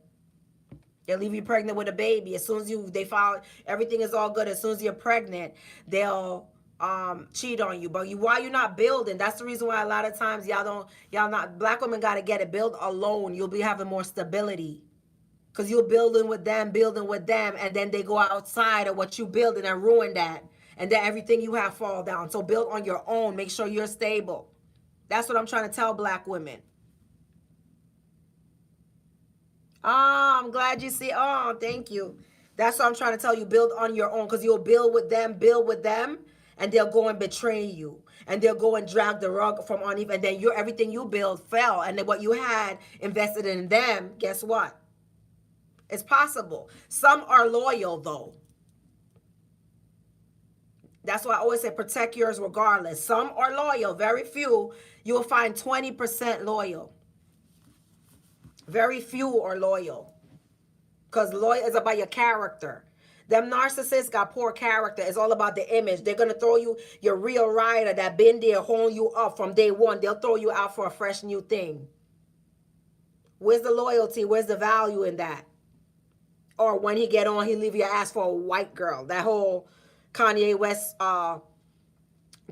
They'll leave you pregnant with a baby. As soon as they found everything is all good, as soon as you're pregnant, they'll cheat on you. But why you not building? That's the reason why a lot of times y'all not, black women gotta get it. Build alone. You'll be having more stability. Cause you're building with them, and then they go outside of what you building and ruin that. And then everything you have fall down. So build on your own. Make sure you're stable. That's what I'm trying to tell black women. Oh, I'm glad you see. Oh, thank you. That's what I'm trying to tell you. Build on your own, because you'll build with them, and they'll go and betray you. And they'll go and drag the rug from underneath. And then everything you build fell. And then what you had invested in them, guess what? It's possible. Some are loyal, though. That's why I always say protect yours regardless. Some are loyal. Very few. You will find 20% loyal. Very few are loyal. Because loyal is about your character. Them narcissists got poor character. It's all about the image. They're going to throw you your real rider that been there holding you up from day one. They'll throw you out for a fresh new thing. Where's the loyalty? Where's the value in that? Or when he get on, he leave your ass for a white girl. That whole Kanye West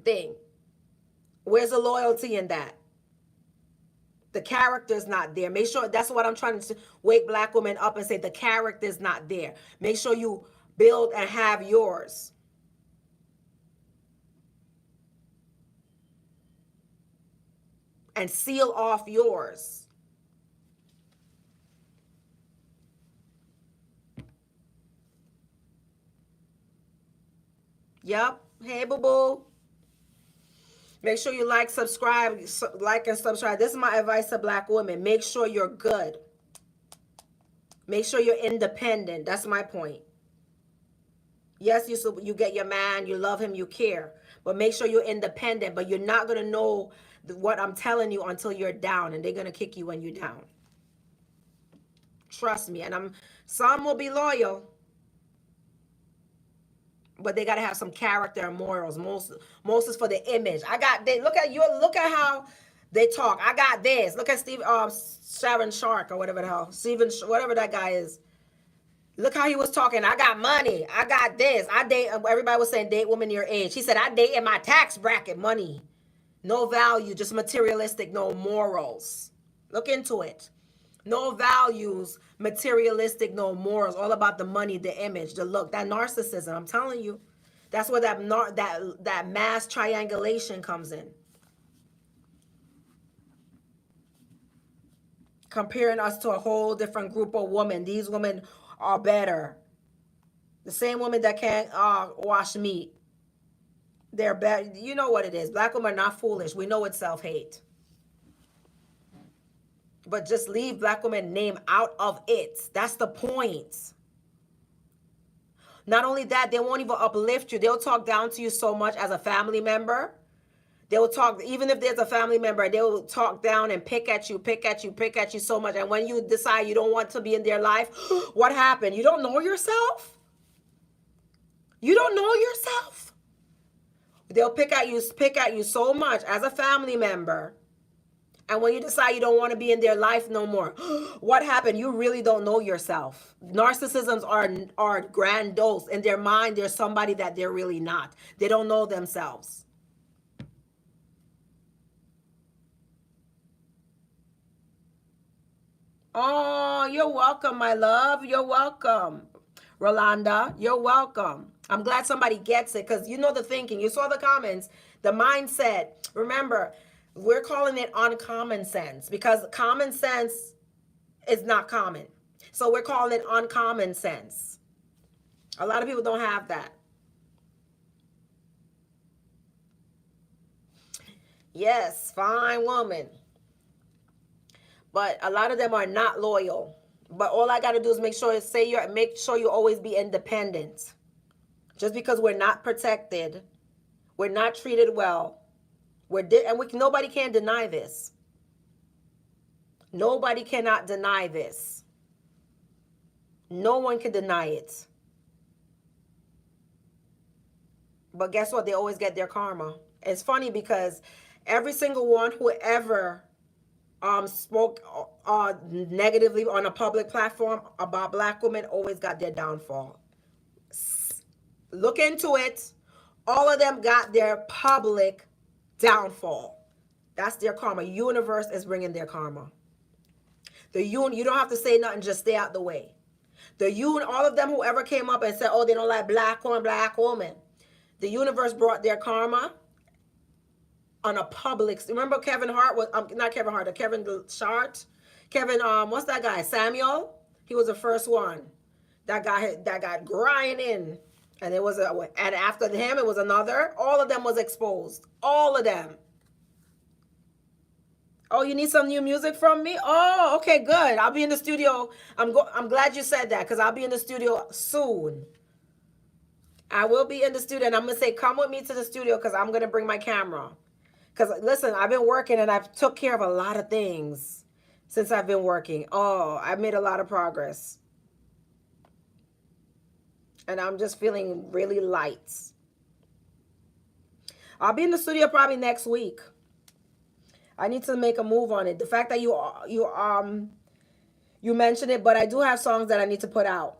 thing. Where's the loyalty in that? The character's not there. Make sure, that's what I'm trying to wake black women up and say, the character's not there. Make sure you build and have yours. And seal off yours. Yep. Hey, boo-boo. Make sure you like, subscribe, like and subscribe. This is my advice to black women. Make sure you're good. Make sure you're independent. That's my point. Yes, you get your man, you love him, you care. But make sure you're independent. But you're not going to know what I'm telling you until you're down. And they're going to kick you when you're down. Trust me. And some will be loyal. But they got to have some character and morals. Most is for the image. Look at how they talk. I got this. Look at Sharon Shark or whatever the hell. Steven, whatever that guy is. Look how he was talking. I got money. I got this. I date, everybody was saying date women your age. He said, I date in my tax bracket. Money. No value, just materialistic, no morals. Look into it. No values, materialistic, no morals. All about the money, the image, the look, that narcissism. I'm telling you, that's where that mass triangulation comes in. Comparing us to a whole different group of women. These women are better. The same women that can't wash meat. They're better. You know what it is. Black women are not foolish. We know it's self-hate. But just leave black women name out of it. That's the point. Not only that, they won't even uplift you. They'll talk down to you so much as a family member. They will talk, even if there's a family member, they will talk down and pick at you so much. And when you decide you don't want to be in their life, what happened? You don't know yourself? You don't know yourself? They'll pick at you so much as a family member. And when you decide you don't want to be in their life no more, what happened? You really don't know yourself. Narcissisms are grandiose. In their mind, they're somebody that they're really not. They don't know themselves. Oh, you're welcome, my love. You're welcome. Rolanda, you're welcome. I'm glad somebody gets it, because you know the thinking. You saw the comments, the mindset. Remember, we're calling it uncommon sense, because common sense is not common. So we're calling it uncommon sense. A lot of people don't have that. Yes, fine woman. But a lot of them are not loyal. But all I got to do is make sure you always be independent. Just because we're not protected, we're not treated well, nobody can deny this. Nobody cannot deny this. No one can deny it. But guess what? They always get their karma. It's funny because every single one who ever spoke negatively on a public platform about black women always got their downfall. Look into it. All of them got their public downfall. That's their karma. Universe is bringing their karma. You don't have to say nothing, just stay out the way. All of them, whoever came up and said, oh, they don't like black woman. The universe brought their karma on a public. Remember Kevin Hart was not Kevin Hart, Kevin Shart, Kevin what's that guy? Samuel. He was the first one that got grinding, and it was and after him it was another. All of them was exposed. All of them. Oh, you need some new music from me? Oh, okay, good. I'll be in the studio. I'm glad you said that because I'll be in the studio soon. I will be in the studio, and I'm gonna say, come with me to the studio because I'm gonna bring my camera. Because listen, I've been working and I've took care of a lot of things since I've been working. Oh, I've made a lot of progress. And I'm just feeling really light. I'll be in the studio probably next week. I need to make a move on it. The fact that you mentioned it, but I do have songs that I need to put out.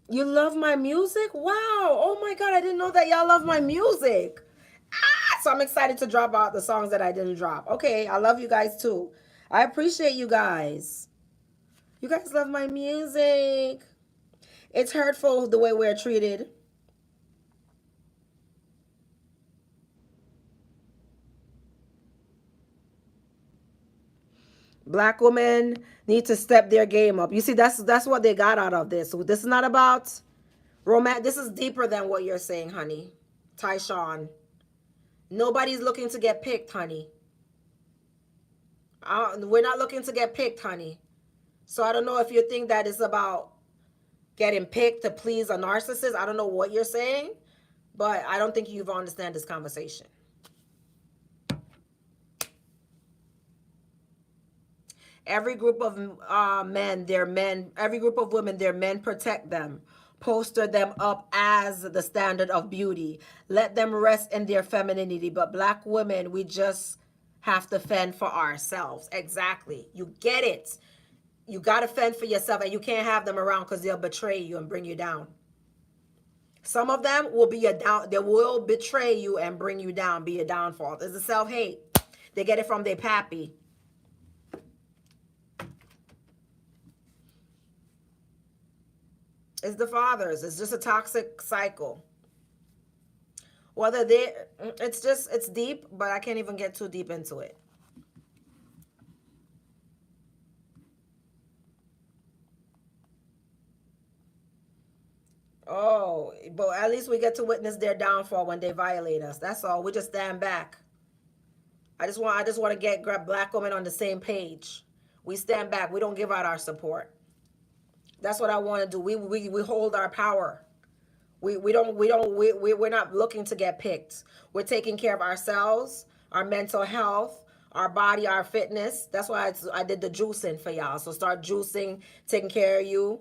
You love my music? Wow. Oh my God, I didn't know that y'all love my music. So I'm excited to drop out the songs that I didn't drop. Okay, I love you guys too. I appreciate you guys. You guys love my music. It's hurtful the way we're treated. Black women need to step their game up. You see, that's what they got out of this. So this is not about romance. This is deeper than what you're saying, honey. Tyshawn. Nobody's looking to get picked, honey. We're not looking to get picked, honey. So I don't know if you think that it's about getting picked to please a narcissist. I don't know what you're saying, but I don't think you've understand this conversation. Every group of men, their men. Every group of women, their men protect them. Poster them up as the standard of beauty. Let them rest in their femininity. But black women, we just have to fend for ourselves. Exactly. You get it. You got to fend for yourself, and you can't have them around because they'll betray you and bring you down. Some of them will be they will betray you and bring you down, be a downfall. It's a self-hate. They get it from their pappy. It's the fathers. It's just a toxic cycle. It's deep, but I can't even get too deep into it. Oh, but at least we get to witness their downfall when they violate us. That's all. We just stand back. I just want to grab black women on the same page. We stand back. We don't give out our support. That's what I want to do. We hold our power. We're not looking to get picked. We're taking care of ourselves, our mental health, our body, our fitness. That's why I did the juicing for y'all. So start juicing, taking care of you.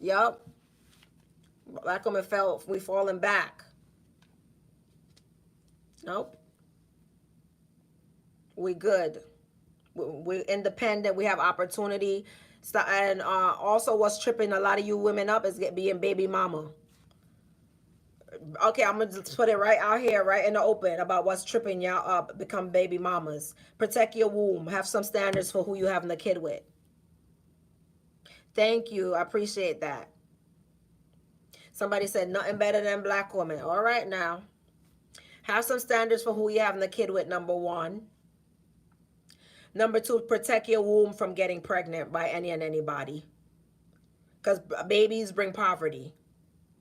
Yup. Black women we falling back. Nope. We good. We're independent. We have opportunity. And also what's tripping a lot of you women up is being baby mama. Okay, I'm going to put it right out here, right in the open about what's tripping y'all up. Become baby mamas. Protect your womb. Have some standards for who you having the kid with. Thank you. I appreciate that. Somebody said nothing better than black women. All right now. Have some standards for who you having the kid with, number one. Number two, protect your womb from getting pregnant by any and anybody. Because babies bring poverty.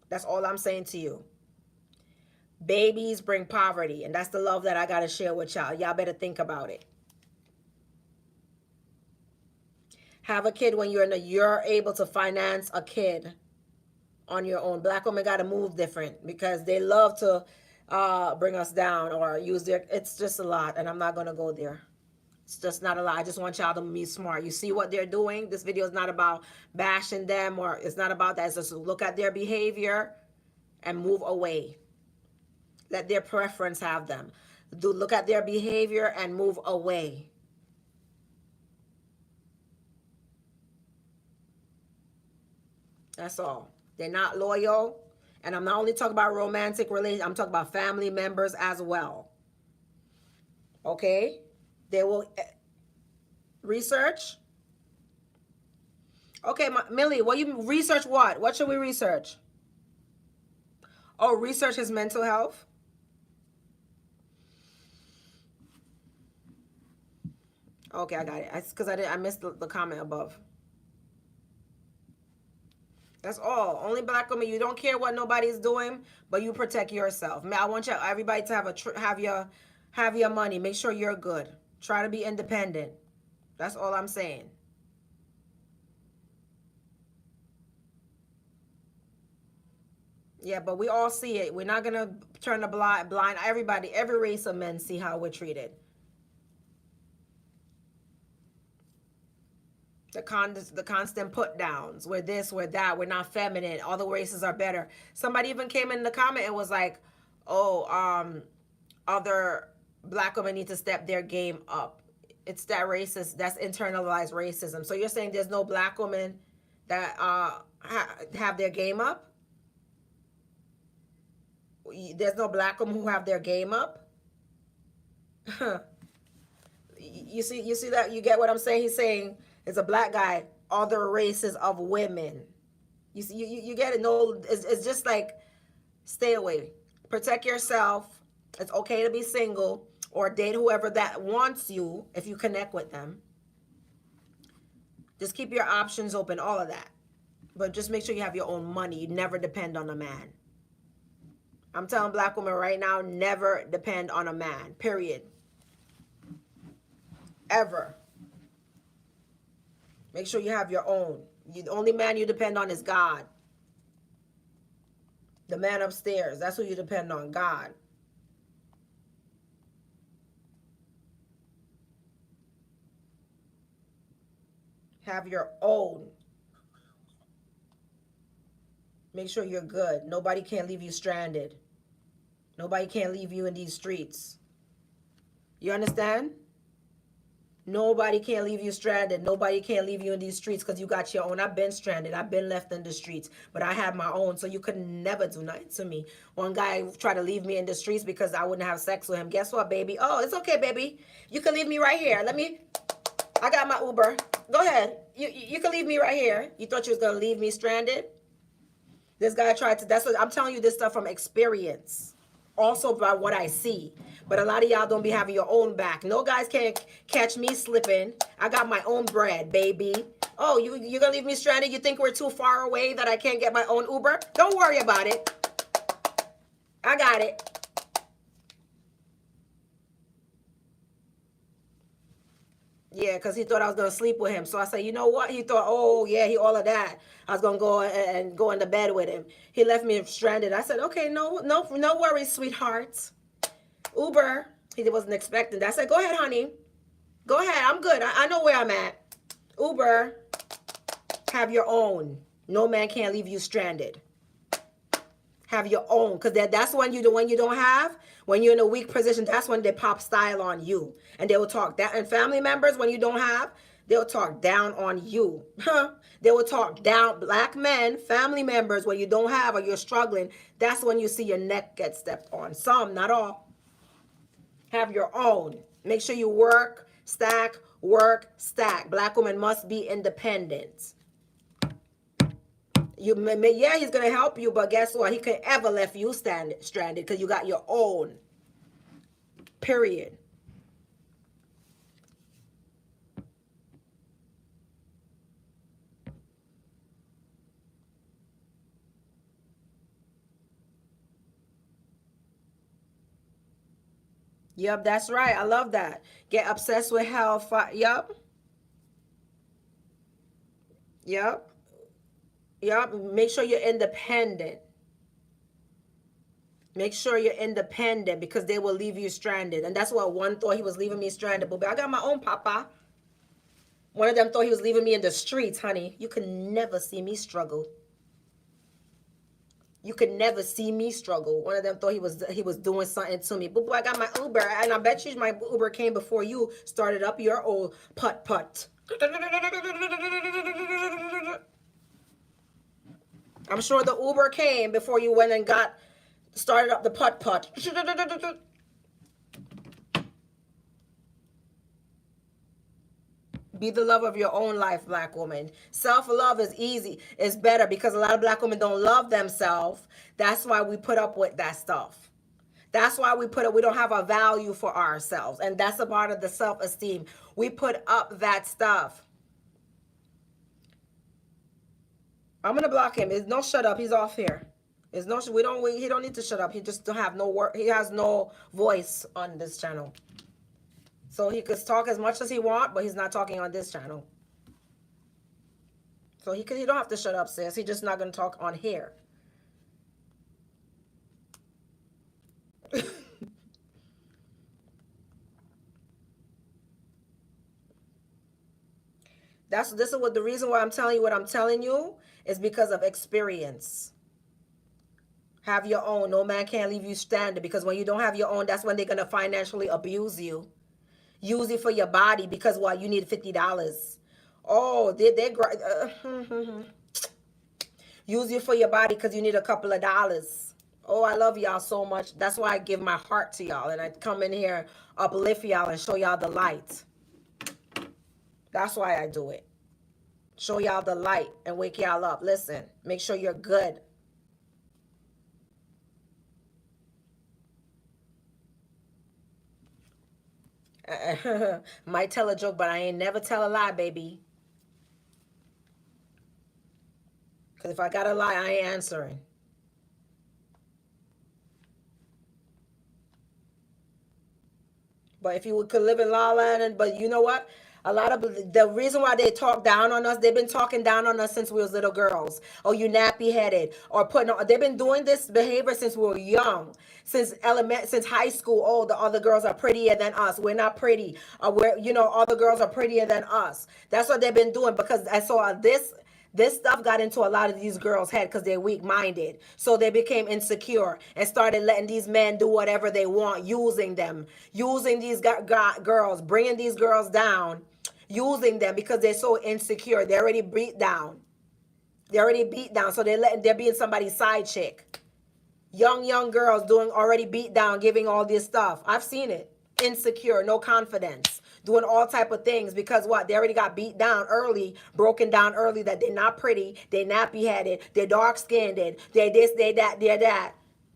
That's all I'm saying to you. Babies bring poverty. And that's the love that I got to share with y'all. Y'all better think about it. Have a kid when you're able to finance a kid on your own. Black women got to move different because they love to bring us down or use it's just a lot. And I'm not going to go there. It's just not a lot. I just want y'all to be smart. You see what they're doing? This video is not about bashing them or it's not about that. It's just look at their behavior and move away. Let their preference have them. Look at their behavior and move away. That's all. They're not loyal. And I'm not only talking about romantic relations, I'm talking about family members as well. Okay? They will research. Okay, Millie, what you research what? What should we research? Oh, research his mental health? Okay, I got it. Because I missed the comment above. That's all. Only black women. You don't care what nobody's doing, but you protect yourself. I want everybody to have your money. Make sure you're good. Try to be independent. That's all I'm saying. Yeah, but we all see it. We're not gonna turn a blind. Everybody, every race of men see how we're treated. The constant put downs. We're this, we're that. We're not feminine. All the races are better. Somebody even came in the comment and was like, "Oh, other black women need to step their game up." It's that racist. That's internalized racism. So you're saying there's no black women that have their game up? There's no black women who have their game up? You see that? You get what I'm saying? He's saying it's a black guy, other races of women. You get it? No, it's just like stay away. Protect yourself. It's okay to be single or date whoever that wants you if you connect with them. Just keep your options open, all of that. But just make sure you have your own money. You never depend on a man. I'm telling black women right now, never depend on a man, period. Ever. Make sure you have your own. The only man you depend on is God. The man upstairs, that's who you depend on, God. Have your own. Make sure you're good. Nobody can leave you stranded. Nobody can leave you in these streets. You understand? Nobody can leave you stranded. Nobody can leave you in these streets because you got your own. I've been stranded. I've been left in the streets, but I had my own, so you could never do nothing to me. One guy tried to leave me in the streets because I wouldn't have sex with him. Guess what, baby? Oh, it's okay, baby. You can leave me right here. I got my Uber. Go ahead. You can leave me right here. You thought you was going to leave me stranded? This guy tried to, that's what I'm telling you, this stuff from experience. Also by what I see. But a lot of y'all don't be having your own back. No guys can't catch me slipping. I got my own bread, baby. Oh, you gonna leave me stranded? You think we're too far away that I can't get my own Uber? Don't worry about it. I got it. Yeah, because he thought I was going to sleep with him. So I said, you know what? He thought, oh, yeah, he all of that. I was going to go and go into bed with him. He left me stranded. I said, okay, no worries, sweetheart. Uber. He wasn't expecting that. I said, go ahead, honey. Go ahead. I'm good. I know where I'm at. Uber. Have your own. No man can't leave you stranded. Have your own, because that's when you don't have, when you're in a weak position, that's when they pop style on you, and they will talk that. And family members, when you don't have, they'll talk down on you. They will talk down. Black men, family members, when you don't have or you're struggling, that's when you see your neck get stepped on. Some, not all. Have your own. Make sure you work, stack. Black women must be independent. Yeah, he's gonna help you, but guess what? He could ever left you stranded because you got your own. Period. Yep, that's right. I love that. Get obsessed with health. Yep. Yep. Yep. Make sure you're independent. Make sure you're independent because they will leave you stranded. And that's what one thought he was leaving me stranded. But I got my own papa. One of them thought he was leaving me in the streets, honey. You can never see me struggle. You could never see me struggle. One of them thought he was doing something to me. But boy, I got my Uber, and I bet you my Uber came before you started up your old putt. I'm sure the Uber came before you went and started up the putt-putt. Be the love of your own life, black woman. Self-love is easy. It's better because a lot of black women don't love themselves. That's why we put up with that stuff. That's why we don't have a value for ourselves. And that's a part of the self-esteem. We put up that stuff. I'm gonna block him. There's no shut up. He's off here. There's no he don't need to shut up. He just don't have no word. He has no voice on this channel. So he could talk as much as he want, but he's not talking on this channel. So he don't have to shut up, sis. He's just not gonna talk on here. This is what the reason why I'm telling you what I'm telling you is because of experience. Have your own. No man can't leave you stranded, because when you don't have your own, that's when they're gonna financially abuse you. Use it for your body because what, you need $50. Oh, use it for your body because you need a couple of dollars. Oh, I love y'all so much. That's why I give my heart to y'all, and I come in here, uplift y'all, and show y'all the light. That's why I do it. Show y'all the light and wake y'all up. Listen, make sure you're good. Might tell a joke, but I ain't never tell a lie, baby. Because if I got a lie, I ain't answering. But if you could live in La Land, but you know what? A lot of the reason why they talk down on us, they've been talking down on us since we was little girls. Oh, you nappy headed, or putting on. They've been doing this behavior since we were young, since high school. Oh, the other girls are prettier than us. We're not pretty. All the girls are prettier than us. That's what they've been doing, because I saw this stuff got into a lot of these girls' head because they're weak-minded. So they became insecure and started letting these men do whatever they want, using them, using these girls, bringing these girls down, using them because they're so insecure. They're already beat down. They're already beat down, so they're being somebody's side chick. Young girls doing already beat down, giving all this stuff. I've seen it. Insecure, no confidence, doing all type of things because what? They already got beat down early, broken down early, that they're not pretty, they're nappy headed, they're dark skinned, they're this, they're that, they're that.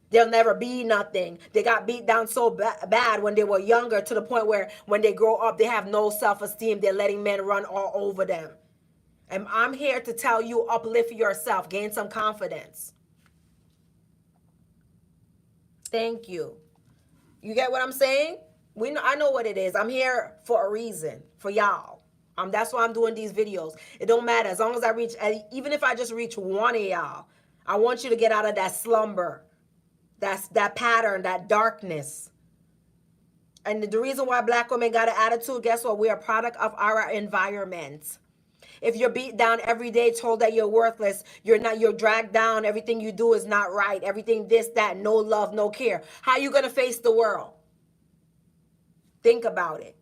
They'll never be nothing. They got beat down so bad when they were younger, to the point where when they grow up, they have no self-esteem. They're letting men run all over them. And I'm here to tell you, uplift yourself, gain some confidence. Thank you. You get what I'm saying? I know what it is. I'm here for a reason, for y'all. That's why I'm doing these videos. It don't matter, as long as I reach, even if I just reach one of y'all, I want you to get out of that slumber, that pattern, that darkness. And the reason why black women got an attitude, guess what? We're a product of our environment. If you're beat down every day, told that you're worthless, you're dragged down, everything you do is not right, everything this, that, no love, no care, how you gonna face the world? Think about it.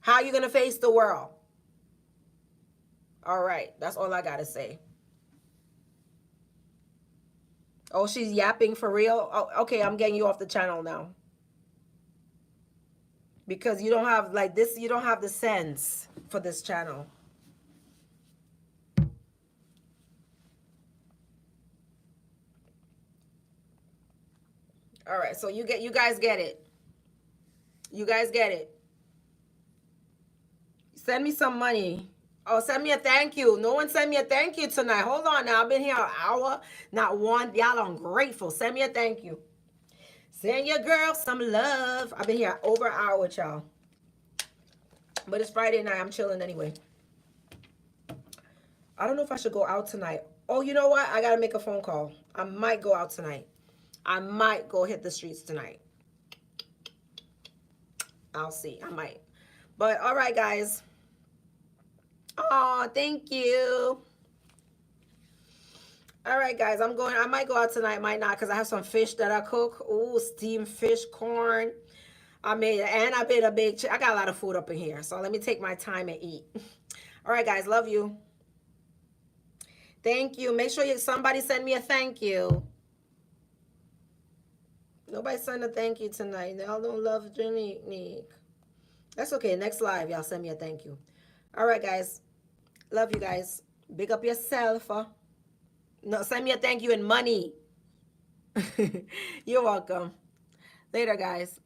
How are you going to face the world? All right. That's all I got to say. Oh, she's yapping for real? Oh, okay, I'm getting you off the channel now. Because you don't have, like this, you don't have the sense for this channel. All right, so you guys get it. You guys get it. Send me some money. Oh, send me a thank you. No one sent me a thank you tonight. Hold on now. I've been here an hour. Not one. Y'all ungrateful. Send me a thank you. Send your girl some love. I've been here over an hour with y'all. But it's Friday night. I'm chilling anyway. I don't know if I should go out tonight. Oh, you know what? I got to make a phone call. I might go out tonight. I might go hit the streets tonight. I'll see. I might. But all right, guys. Oh, thank you. All right, guys. I might go out tonight. Might not, because I have some fish that I cook. Ooh, steamed fish, corn. I made a big, I got a lot of food up in here. So let me take my time and eat. All right, guys. Love you. Thank you. Make sure somebody send me a thank you. Nobody send a thank you tonight. Y'all don't love Janique. That's okay. Next live, y'all send me a thank you. All right, guys. Love you guys. Big up yourself. No, send me a thank you in money. You're welcome. Later, guys.